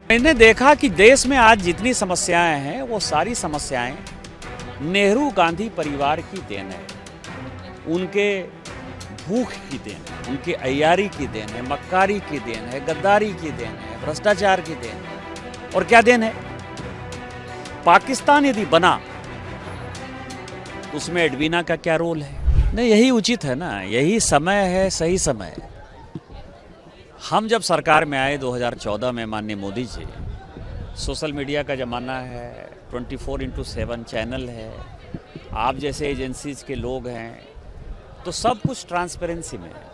मैंने देखा कि देश में आज जितनी समस्याएं हैं वो सारी समस्याएं नेहरू गांधी परिवार की देन है। उनके भूख की देन है, उनके अय्यारी की देन है, मक्कारी की देन है, गद्दारी की देन है, भ्रष्टाचार की देन है। और क्या देन है? पाकिस्तान यदि बना तो उसमें एडवीना का क्या रोल है? नहीं, यही उचित है ना, यही समय है, सही समय है। हम जब सरकार में आए 2014 में, माननीय मोदी जी, सोशल मीडिया का ज़माना है, 24x7 चैनल है, आप जैसे एजेंसीज के लोग हैं, तो सब कुछ ट्रांसपेरेंसी में है।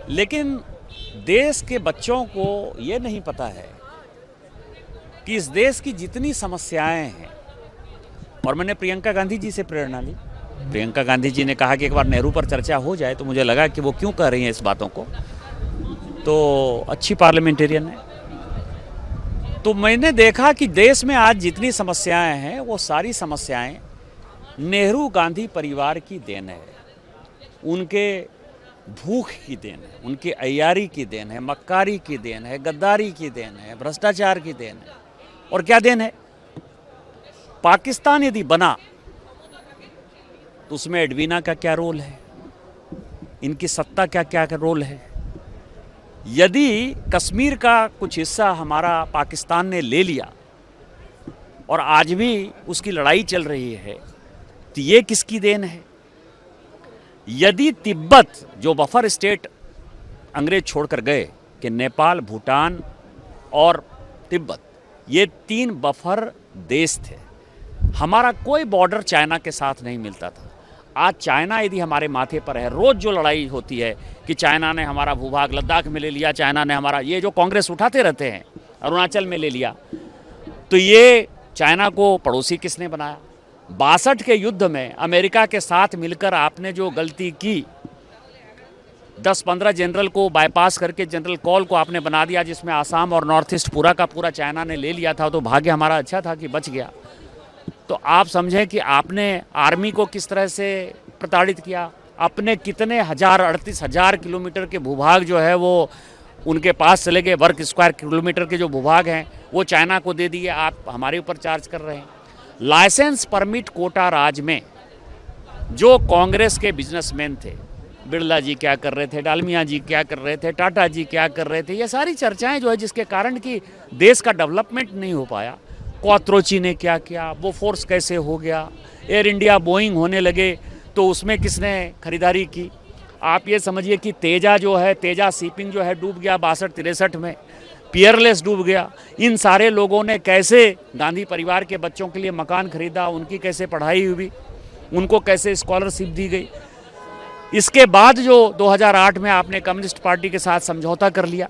लेकिन देश के बच्चों को ये नहीं पता है कि इस देश की जितनी समस्याएं हैं, और मैंने प्रियंका गांधी जी से प्रेरणा ली। प्रियंका गांधी जी ने कहा कि एक बार नेहरू पर चर्चा हो जाए, तो मुझे लगा कि वो क्यों कह रही हैं इस बातों को, तो अच्छी पार्लियामेंटेरियन है। तो मैंने देखा कि देश में आज जितनी समस्याएं हैं वो सारी समस्याएं नेहरू गांधी परिवार की देन है। उनके भूख की देन है, उनके अय्यारी की देन है, मक्कारी की देन है, गद्दारी की देन है, भ्रष्टाचार की देन है। और क्या देन है? पाकिस्तान यदि बना तो उसमें एडवीना का क्या रोल है? इनकी सत्ता क्या क्या रोल है? यदि कश्मीर का कुछ हिस्सा हमारा पाकिस्तान ने ले लिया और आज भी उसकी लड़ाई चल रही है, तो ये किसकी देन है? यदि तिब्बत, जो बफर स्टेट अंग्रेज छोड़कर गए, कि नेपाल, भूटान और तिब्बत, ये 3 बफर देश थे। हमारा कोई बॉर्डर चाइना के साथ नहीं मिलता था। आज चाइना यदि हमारे माथे पर है, रोज जो लड़ाई होती है कि चाइना ने हमारा भूभाग लद्दाख में ले लिया, चाइना ने हमारा, ये जो कांग्रेस उठाते रहते हैं, अरुणाचल में ले लिया, तो ये चाइना को पड़ोसी किसने बनाया? 62 के युद्ध में अमेरिका के साथ मिलकर आपने जो गलती की, 10-15 जनरल को बाईपास करके जनरल कॉल को आपने बना दिया, जिसमें आसाम और नॉर्थ ईस्ट पूरा का पूरा चाइना ने ले लिया था। तो भाग्य हमारा अच्छा था कि बच गया। तो आप समझें कि आपने आर्मी को किस तरह से प्रताड़ित किया। अपने कितने 38,000 किलोमीटर के भूभाग जो है वो उनके पास चले गए, वर्ग स्क्वायर किलोमीटर के जो भूभाग हैं वो चाइना को दे दिए। आप हमारे ऊपर चार्ज कर रहे हैं। लाइसेंस परमिट कोटा राज में जो कांग्रेस के बिजनेसमैन थे, बिरला जी क्या कर रहे थे, डालमिया जी क्या कर रहे थे, टाटा जी क्या कर रहे थे, ये सारी चर्चाएं जो है जिसके कारण कि देश का डेवलपमेंट नहीं हो पाया। क्वात्रोची ने क्या किया, वो फोर्स कैसे हो गया, एयर इंडिया बोइंग होने लगे तो उसमें किसने खरीदारी की। आप ये समझिए कि तेजा जो है, तेजा शिपिंग जो है डूब गया 62-63 में, पियरलेस डूब गया। इन सारे लोगों ने कैसे गांधी परिवार के बच्चों के लिए मकान खरीदा, उनकी कैसे पढ़ाई हुई, उनको कैसे स्कॉलरशिप दी गई। इसके बाद जो 2008 में आपने कम्युनिस्ट पार्टी के साथ समझौता कर लिया,